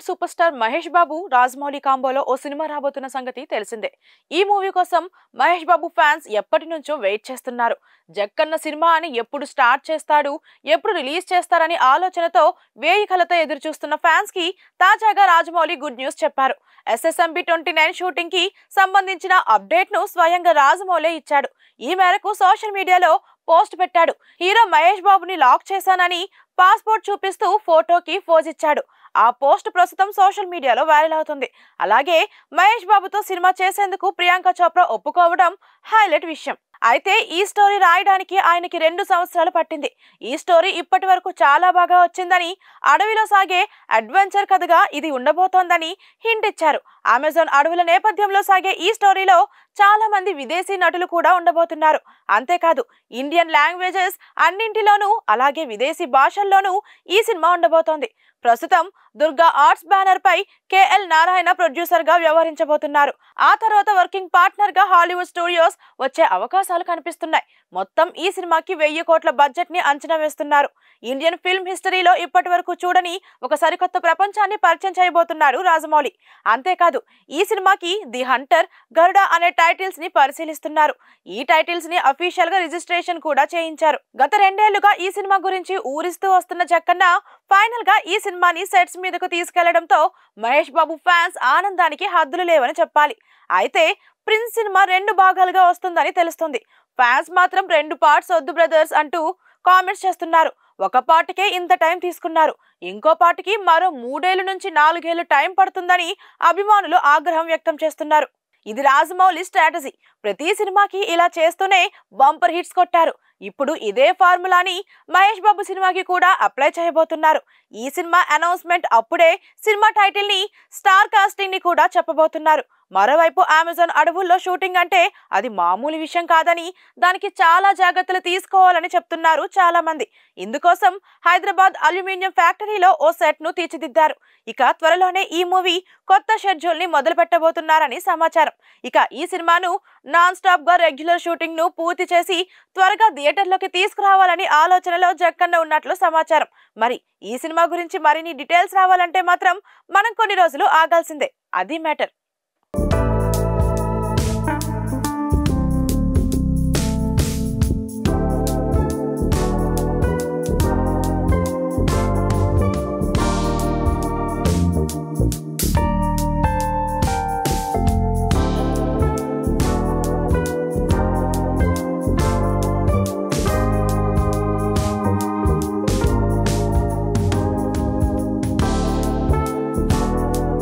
Super star Mahesh Babu Rajamouli కాంబోలో ఓ cinema రాబోతున్న సంగతి తెలిసిందే. ఈ మూవీ కోసం మహేష్ బాబు ఫ్యాన్స్ ఎప్పటి నుంచో వెయిట్ చేస్తున్నారు. జక్కన్న సినిమా అని ఎప్పుడు స్టార్ట్ చేస్తాడు, ఎప్పుడు రిలీజ్ చేస్తారని ఆలోచనతో వేయి కలతో ఎదురు చూస్తున్న ఫ్యాన్స్ కి తాజాగా రాజమౌళి గుడ్ న్యూస్ చెప్పారు. SSMB 29 షూటింగ్ కి సంబంధించిన అప్డేట్ ను స్వయంగా రాజమౌళి ఇచ్చాడు. ఈ మేరకు సోషల్ మీడియాలో పోస్ట్ పెట్టాడు. హీరో మహేష్ బాబుని లాక్ చేశానని పాస్పోర్ట్ చూపిస్తూ ఫోటోకి పోజ్ ఇచ్చాడు. ఆ పోస్ట్ ప్రస్తుతం సోషల్ మీడియాలో వైరల్ అవుతుంది. అలాగే మహేష్ బాబుతో సినిమా చేసేందుకు ప్రియాంక చోప్రా ఒప్పుకోవడం హైలైట్ విషయం. అయితే ఈ స్టోరీ రాయడానికి ఆయనకి 2 సంవత్సరాలు పట్టింది. ఈ స్టోరీ ఇప్పటి వరకు చాలా బాగా వచ్చిందని, అడవిలో సాగే అడ్వెంచర్ కథగా ఇది ఉండబోతోందని హింట్ ఇచ్చారు. అమెజాన్ అడవుల నేపథ్యంలో సాగే ఈ స్టోరీలో చాలా మంది విదేశీ నటులు కూడా ఉండబోతున్నారు. అంతేకాదు ఇండియన్ లాంగ్వేజెస్ అన్నింటిలోనూ అలాగే విదేశీ భాషల్లోనూ ఈ సినిమా ఉండబోతోంది. ప్రస్తుతం దుర్గా ఆర్ట్స్ బ్యానర్ పై KL నారాయణ ప్రొడ్యూసర్ గా వ్యవహరించబోతున్నారు. ఆ తర్వాత వర్కింగ్ పార్ట్నర్ గా హాలీవుడ్ స్టూడియోస్ వచ్చే అవకాశాలు కనిపిస్తున్నాయి. మొత్తం ఈ సినిమాకి 1000 కోట్ల బడ్జెట్ ని అంచనా వేస్తున్నారు. ఇండియన్ ఫిల్మ్ హిస్టరీలో ఇప్పటి వరకు చూడని ఒక సరికొత్త ప్రపంచాన్ని పరిచయం చేయబోతున్నారు రాజమౌళి. అంతేకాదు ఈ సినిమాకి ది హంటర్, గరుడ అనే టైటిల్స్ ని పరిశీలిస్తున్నారు. ఈ టైటిల్స్ ని అఫీషియల్ గా రిజిస్ట్రేషన్ కూడా చేయించారు. గత 2 ఏళ్లుగా ఈ సినిమా గురించి ఊరిస్తూ వస్తున్న జక్కన్న ఫైనల్ గా ఈ సినిమాని సెట్స్ మీదకు తీసుకెళ్లడంతో మహేష్ బాబు ఫ్యాన్స్ ఆనందానికి హద్దులు లేవని చెప్పాలి. అయితే ప్రిన్స్ సినిమా 2 భాగాలుగా వస్తుందని తెలుస్తుంది. ఫ్యాన్స్ మాత్రం 2 పార్ట్స్ వద్దు బ్రదర్స్ అంటూ కామెంట్స్ చేస్తున్నారు. ఒక పార్ట్కే ఇంత టైం తీసుకున్నారు, ఇంకో పార్ట్కి మరో 3 ఏళ్ల నుంచి 4 ఏళ్లు టైం పడుతుందని అభిమానులు ఆగ్రహం వ్యక్తం చేస్తున్నారు. ఇది రాజమౌళి స్ట్రాటజీ. ప్రతి సినిమాకి ఇలా చేస్తూనే బంపర్ హిట్స్ కొట్టారు. ఇప్పుడు ఇదే ఫార్ములాని మహేష్ బాబు సినిమాకి కూడా అప్లై చేయబోతున్నారు. ఈ సినిమా అనౌన్స్మెంట్ అప్పుడే సినిమా టైటిల్ ని, స్టార్ కాస్టింగ్ ని కూడా చెప్పబోతున్నారు. మరోవైపు అమెజాన్ అడవుల్లో షూటింగ్ అంటే అది మామూలు విషయం కాదని, దానికి చాలా జాగ్రత్తలు తీసుకోవాలని చెప్తున్నారు చాలా మంది. ఇందుకోసం హైదరాబాద్ అల్యూమినియం ఫ్యాక్టరీలో ఓ సెట్ ను తీర్చిదిద్దారు. ఇక త్వరలోనే ఈ మూవీ కొత్త షెడ్యూల్ ని మొదలు పెట్టబోతున్నారని సమాచారం. ఇక ఈ సినిమాను నాన్ స్టాప్ గా రెగ్యులర్ షూటింగ్ ను పూర్తి చేసి త్వరగా థియేటర్లోకి తీసుకురావాలని ఆలోచనలో జక్కన్న ఉన్నట్లు సమాచారం. మరి ఈ సినిమా గురించి మరిన్ని డీటెయిల్స్ రావాలంటే మాత్రం మనం కొన్ని రోజులు ఆగాల్సిందే. అది matter.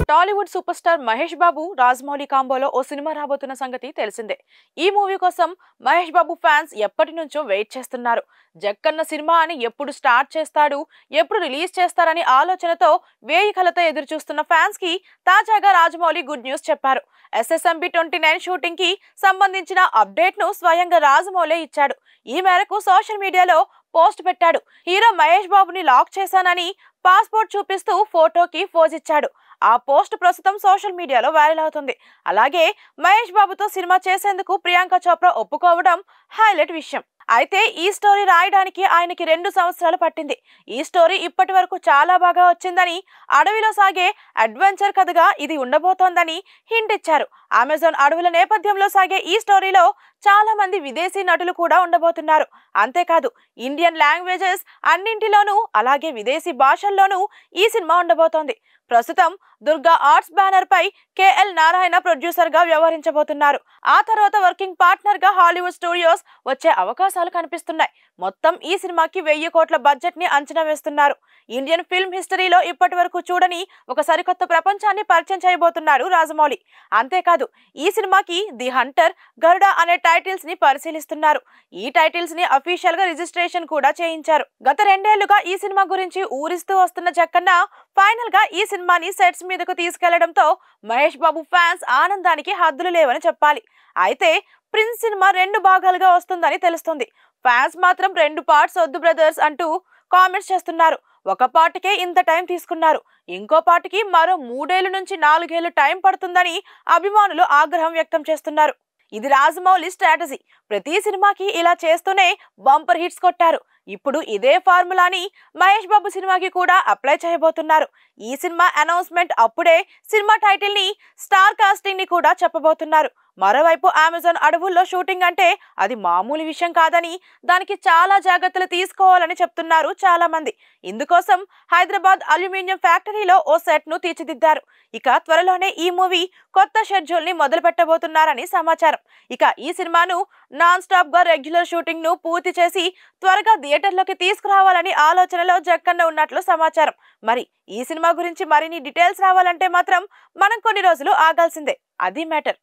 Tollywood super star Mahesh Babu Rajamouli కాంబోలో ఓ సినిమా రాబోతున్న సంగతి తెలిసిందే. ఈ మూవీ కోసం మహేష్ బాబు ఫ్యాన్స్ ఎప్పటి నుంచో వెయిట్ చేస్తున్నారు. జక్కన్న సినిమా అని ఎప్పుడు స్టార్ట్ చేస్తాడు, ఎప్పుడు రిలీజ్ చేస్తారని ఆలోచనతో వేయి కలతో ఎదురు చూస్తున్న ఫ్యాన్స్ కి తాజాగా రాజమౌళి గుడ్ న్యూస్ చెప్పారు. SSMB 29 షూటింగ్ కి సంబంధించిన అప్డేట్ ను స్వయంగా రాజమౌళి ఇచ్చాడు. ఈ మేరకు సోషల్ మీడియాలో పోస్ట్ పెట్టాడు. హీరో మహేష్ బాబుని లాక్ చేశానని పాస్పోర్ట్ చూపిస్తూ ఫోటోకి పోజ్ ఇచ్చాడు. ఆ పోస్ట్ ప్రస్తుతం సోషల్ మీడియాలో వైరల్ అవుతుంది. అలాగే మహేష్ బాబుతో సినిమా చేసేందుకు ప్రియాంక చోప్రా ఒప్పుకోవడం హైలైట్ విషయం. అయితే ఈ స్టోరీ రాయడానికి ఆయనకి 2 సంవత్సరాలు పట్టింది. ఈ స్టోరీ ఇప్పటి వరకు చాలా బాగా వచ్చిందని, అడవిలో సాగే అడ్వెంచర్ కథగా ఇది ఉండబోతోందని హింట్ ఇచ్చారు. అమెజాన్ అడవుల నేపథ్యంలో సాగే ఈ స్టోరీలో చాలా మంది విదేశీ నటులు కూడా ఉండబోతున్నారు. అంతేకాదు ఇండియన్ లాంగ్వేజెస్ అన్నింటిలోనూ అలాగే విదేశీ భాషల్లోనూ ఈ సినిమా ఉండబోతోంది. ప్రస్తుతం దుర్గా ఆర్ట్స్ బ్యానర్ పై KL నారాయణ ప్రొడ్యూసర్ గా వ్యవహరించబోతున్నారు. ఆ తర్వాత వర్కింగ్ పార్ట్నర్ గా హాలీవుడ్ స్టూడియోస్ వచ్చే అవకాశాలు కనిపిస్తున్నాయి. మొత్తం ఈ సినిమాకి 1000 కోట్ల బడ్జెట్ ని అంచనా వేస్తున్నారు. ఇండియన్ ఫిల్మ్ హిస్టరీలో ఇప్పటి వరకు చూడని ఒక సరికొత్త ప్రపంచాన్ని పరిచయం చేయబోతున్నారు రాజమౌళి. అంతేకాదు ఈ సినిమాకి ది హంటర్, గరుడ అనే టైటిల్స్ ని పరిశీలిస్తున్నారు. ఈ టైటిల్స్ ని అఫీషియల్ గా రిజిస్ట్రేషన్ కూడా చేయించారు. గత 2 ఏళ్లుగా ఈ సినిమా గురించి ఊరిస్తూ వస్తున్న జక్కన్న ఫైనల్ గా ఈ సినిమాని సెట్స్ మీదకు తీసుకెళ్లడంతో మహేష్ బాబు ఫ్యాన్స్ ఆనందానికి హద్దులు లేవని చెప్పాలి. అయితే ప్రిన్స్ సినిమా 2 భాగాలుగా వస్తుందని తెలుస్తుంది. ఫ్యాన్స్ మాత్రం 2 పార్ట్స్ వద్దు బ్రదర్స్ అంటూ కామెంట్స్ చేస్తున్నారు. ఒక పార్ట్కే ఇంత టైం తీసుకున్నారు, ఇంకో పార్ట్కి మరో 3 ఏళ్ల నుంచి 4 ఏళ్లు టైం పడుతుందని అభిమానులు ఆగ్రహం వ్యక్తం చేస్తున్నారు. ఇది రాజమౌళి స్ట్రాటజీ. ప్రతి సినిమాకి ఇలా చేస్తూనే బంపర్ హిట్స్ కొట్టారు. ఇప్పుడు ఇదే ఫార్ములాని మహేష్ బాబు సినిమాకి కూడా అప్లై చేయబోతున్నారు. ఈ సినిమా అనౌన్స్మెంట్ అప్పుడే సినిమా టైటిల్ ని, స్టార్ కాస్టింగ్ ని కూడా చెప్పబోతున్నారు. మరోవైపు అమెజాన్ అడవుల్లో షూటింగ్ అంటే అది మామూలు విషయం కాదని, దానికి చాలా జాగ్రత్తలు తీసుకోవాలని చెప్తున్నారు చాలా మంది. ఇందుకోసం హైదరాబాద్ అల్యూమినియం ఫ్యాక్టరీలో ఓ సెట్ ను తీర్చిదిద్దారు. ఇక త్వరలోనే ఈ మూవీ కొత్త షెడ్యూల్ ని మొదలు పెట్టబోతున్నారని సమాచారం. ఇక ఈ సినిమాను నాన్ స్టాప్ గా రెగ్యులర్ షూటింగ్ ను పూర్తి చేసి త్వరగా థియేటర్లోకి తీసుకురావాలని ఆలోచనలో జక్కన్న ఉన్నట్లు సమాచారం. మరి ఈ సినిమా గురించి మరిన్ని డీటెయిల్స్ రావాలంటే మాత్రం మనం కొన్ని రోజులు ఆగాల్సిందే. అది matter.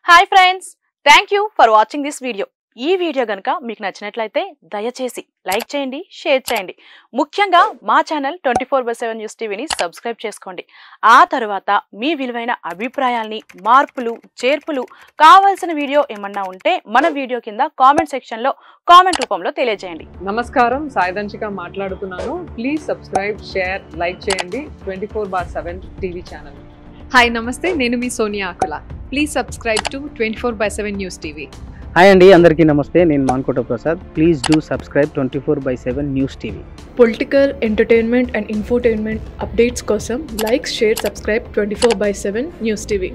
Hi friends, thank you for watching this video. ఈ వీడియో గనుక మీకు నచ్చినట్లయితే దయచేసి లైక్ చేయండి, షేర్ చేయండి. ముఖ్యంగా మా ఛానల్ 24/7 న్యూస్ టీవీని సబ్స్క్రైబ్ చేసుకోండి. ఆ తర్వాత మీ విలువైన అభిప్రాయాల్ని, మార్పులు, చేర్పులు, కావాల్సిన వీడియో ఏమన్నా ఉంటే మన వీడియో కింద కామెంట్ సెక్షన్లో కామెంట్ రూపంలో తెలియజేయండి. నమస్కారం, సాయిదంచిక మాట్లాడుతున్నాను. ప్లీజ్ సబ్స్క్రైబ్, షేర్, లైక్ చేయండి 24/7 టీవీ ఛానల్. హాయ్ నమస్తే, నేను మీ Sonia Akula. Please subscribe to 24/7 news TV. Hi అండి, అందరికీ నమస్తే. నేను Mankota Prasad. Please do subscribe 24/7 news TV. Political, entertainment and infotainment updates కోసం like, share, subscribe 24/7 news TV.